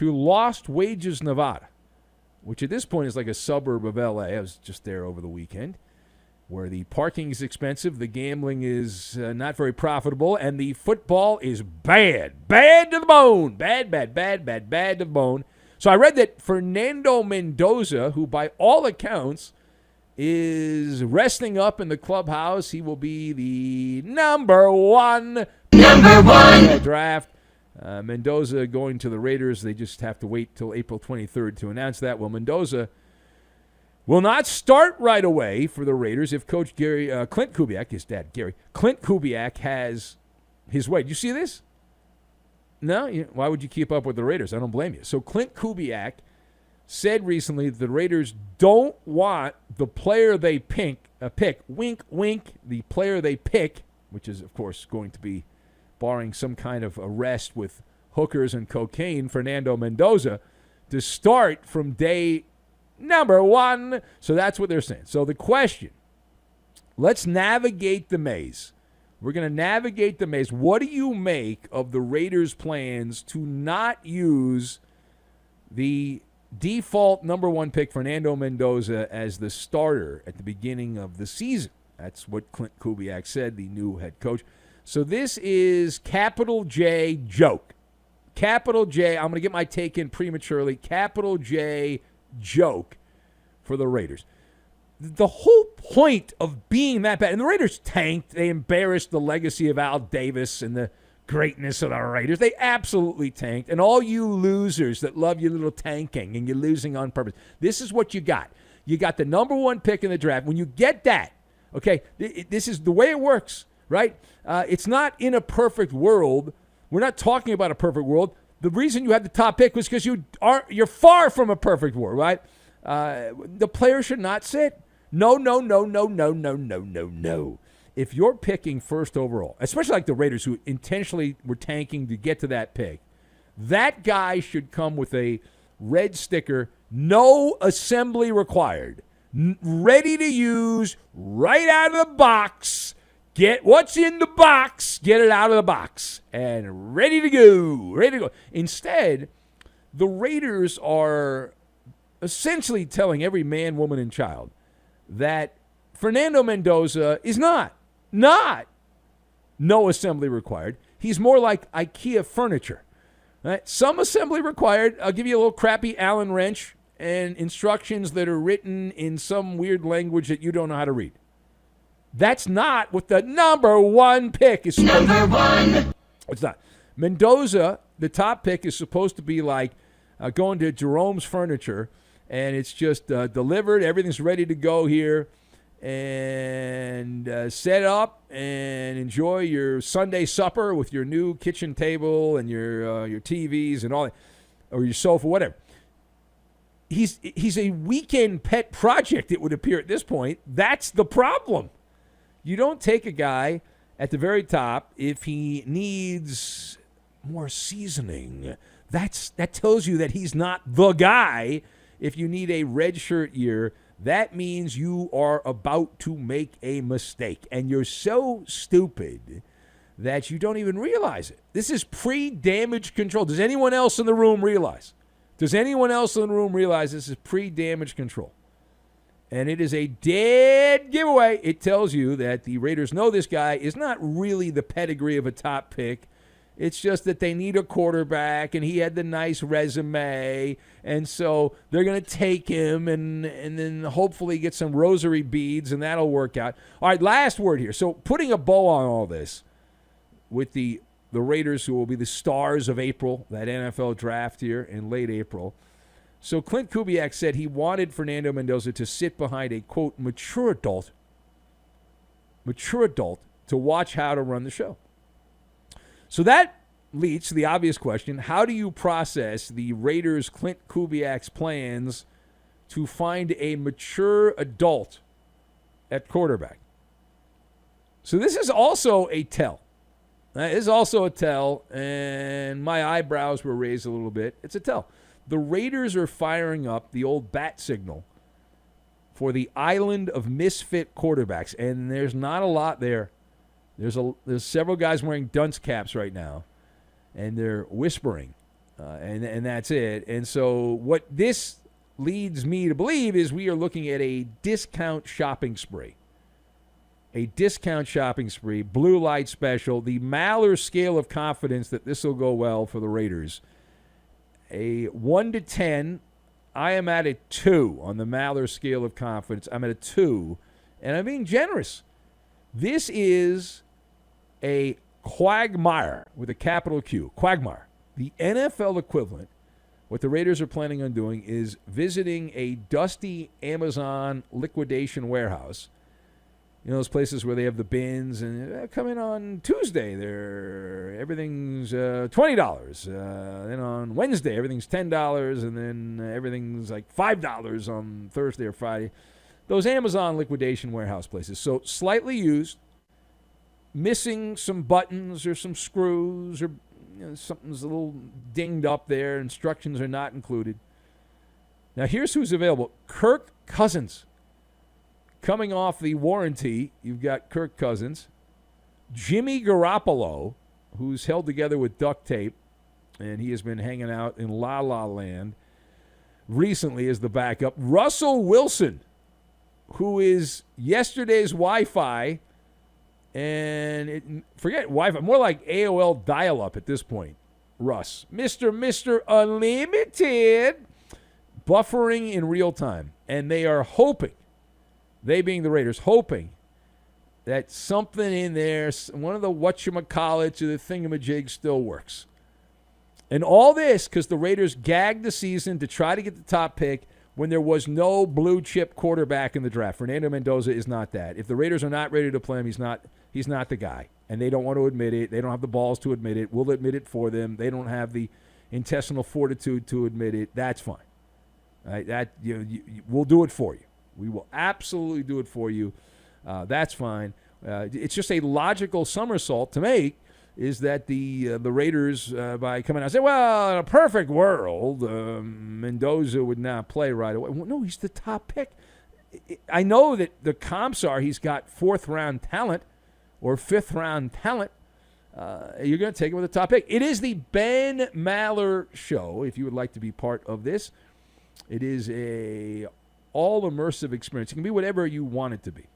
to Lost Wages, Nevada, which at this point is like a suburb of L.A. I was just there over the weekend, where the parking is expensive, the gambling is not very profitable, and the football is bad. Bad to the bone. Bad to the bone. So I read that Fernando Mendoza, who by all accounts is resting up in the clubhouse, he will be the number one draft. Mendoza going to the Raiders. They just have to wait till April 23rd to announce that. Well, Mendoza will not start right away for the Raiders if Coach Clint Kubiak, his dad, Clint Kubiak has his way. Do you see this? No? Why would you keep up with the Raiders? I don't blame you. So Clint Kubiak said recently that the Raiders don't want the player they pick, wink, wink, the player they pick, which is, of course, going to be, barring some kind of arrest with hookers and cocaine, Fernando Mendoza, to start from day number one. So that's what they're saying. So the question, let's navigate the maze. We're going to navigate the maze. What do you make of the Raiders' plans to not use the default number one pick, Fernando Mendoza, as the starter at the beginning of the season? That's what Clint Kubiak said, the new head coach. So this is capital J joke. Capital J, I'm going to get my take in prematurely. Capital J joke for the Raiders. The whole point of being that bad, and the Raiders tanked. They embarrassed the legacy of Al Davis and the greatness of the Raiders. They absolutely tanked. And all you losers that love your little tanking and you're losing on purpose, this is what you got. You got the number one pick in the draft. When you get that, okay, this is the way it works, right? It's not in a perfect world. We're not talking about a perfect world. The reason you had the top pick was because you're far from a perfect world, right? The player should not sit. No. If you're picking first overall, especially like the Raiders who intentionally were tanking to get to that pick, that guy should come with a red sticker, no assembly required, ready to use right out of the box. Get what's in the box, get it out of the box, and ready to go. Instead, the Raiders are essentially telling every man, woman, and child that Fernando Mendoza is not no assembly required. He's more like IKEA furniture. Right? Some assembly required. I'll give you a little crappy Allen wrench and instructions that are written in some weird language that you don't know how to read. That's not what the number one pick is supposed to be. It's not. Mendoza, the top pick, is supposed to be like going to Jerome's Furniture, and it's just delivered. Everything's ready to go here. And set up and enjoy your Sunday supper with your new kitchen table and your TVs and all that, or your sofa, whatever. He's a weekend pet project, it would appear at this point. That's the problem. You don't take a guy at the very top if he needs more seasoning. That tells you that he's not the guy. If you need a red shirt year, that means you are about to make a mistake. And you're so stupid that you don't even realize it. This is pre-damage control. Does anyone else in the room realize? This is pre-damage control? And it is a dead giveaway. It tells you that the Raiders know this guy is not really the pedigree of a top pick. It's just that they need a quarterback, and he had the nice resume, and so they're going to take him and then hopefully get some rosary beads, and that'll work out. All right, last word here. So putting a bow on all this with the Raiders, who will be the stars of April, that NFL draft here in late April. So Clint Kubiak said he wanted Fernando Mendoza to sit behind a, quote, mature adult to watch how to run the show. So that leads to the obvious question: how do you process the Raiders' Clint Kubiak's plans to find a mature adult at quarterback? So this is also a tell. And my eyebrows were raised a little bit. It's a tell. The Raiders are firing up the old bat signal for the island of misfit quarterbacks, and there's not a lot there. There's several guys wearing dunce caps right now, and they're whispering and that's it. And so what this leads me to believe is we are looking at a discount shopping spree. A discount shopping spree, blue light special, the Maller scale of confidence that this will go well for the Raiders. A 1 to 10, I am at a 2 on the Maller scale of confidence. I'm at a 2, and I'm being generous. This is a quagmire with a capital Q, quagmire. The NFL equivalent, what the Raiders are planning on doing is visiting a dusty Amazon liquidation warehouse. You know, those places where they have the bins and come in on Tuesday, everything's $20. Then on Wednesday, everything's $10, and then everything's like $5 on Thursday or Friday. Those Amazon liquidation warehouse places. So slightly used, missing some buttons or some screws, or something's a little dinged up there. Instructions are not included. Now here's who's available. Kirk Cousins. Coming off the warranty, you've got Kirk Cousins. Jimmy Garoppolo, who's held together with duct tape, and he has been hanging out in La La Land recently as the backup. Russell Wilson, who is yesterday's Wi-Fi, and forget Wi-Fi, more like AOL dial-up at this point. Russ. Mr. Unlimited, buffering in real time, and they are hoping, they being the Raiders, hoping that something in there, one of the whatchamacallits or the thingamajig still works. And all this because the Raiders gagged the season to try to get the top pick when there was no blue-chip quarterback in the draft. Fernando Mendoza is not that. If the Raiders are not ready to play him, he's not the guy. And they don't want to admit it. They don't have the balls to admit it. We'll admit it for them. They don't have the intestinal fortitude to admit it. That's fine. Right? We'll do it for you. We will absolutely do it for you. That's fine. It's just a logical somersault to make is that the Raiders, by coming out and say, well, in a perfect world, Mendoza would not play right away. Well, no, he's the top pick. I know that the comps are he's got fourth-round talent or fifth-round talent. You're going to take him with the top pick. It is the Ben Maller Show, if you would like to be part of this. It is a all-immersive experience. It can be whatever you want it to be.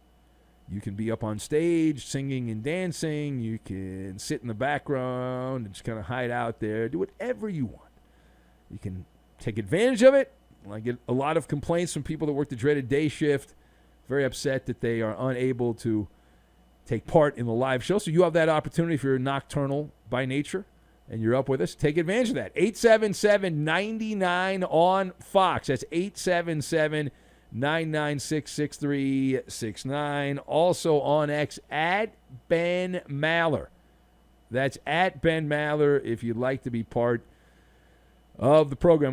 You can be up on stage singing and dancing. You can sit in the background and just kind of hide out there. Do whatever you want. You can take advantage of it. I get a lot of complaints from people that work the dreaded day shift, very upset that they are unable to take part in the live show. So you have that opportunity if you're nocturnal by nature and you're up with us. Take advantage of that. 877-99 on Fox. That's 877-996-6369. Also on X, at Ben Maller. That's at Ben Maller if you'd like to be part of the program.